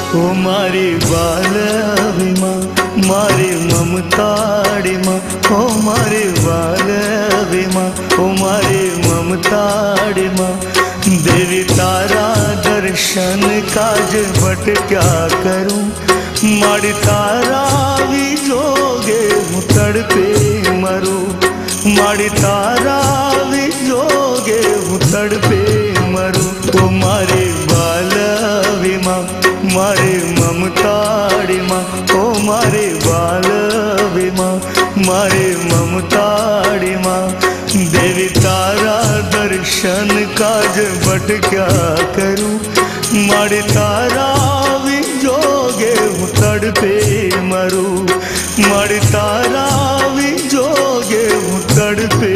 ओ मारी बालवी माँ, मारी ममताड़ी माँ, ओ मारी बालवी माँ, ओ मारी ममताड़ी माँ। देवी तारा दर्शन काज बट क्या करूं, माड़ी तारा भी जोगे हूँ तड़पे मरूं, माड़ी तारा भी जोगे हूँ तड़पे मरूं। ओ मारे बालवी माँ, मारे ममताड़ी माँ, ओ मारे बालवी माँ, मारे ममताड़ी माँ। देवी तारा दर्शन काज बट क्या करूं, माड़ी तारा भी जोगे हूँ तड़पे मरूं, माड़ी तारा भी जोगे हूँ तड़पे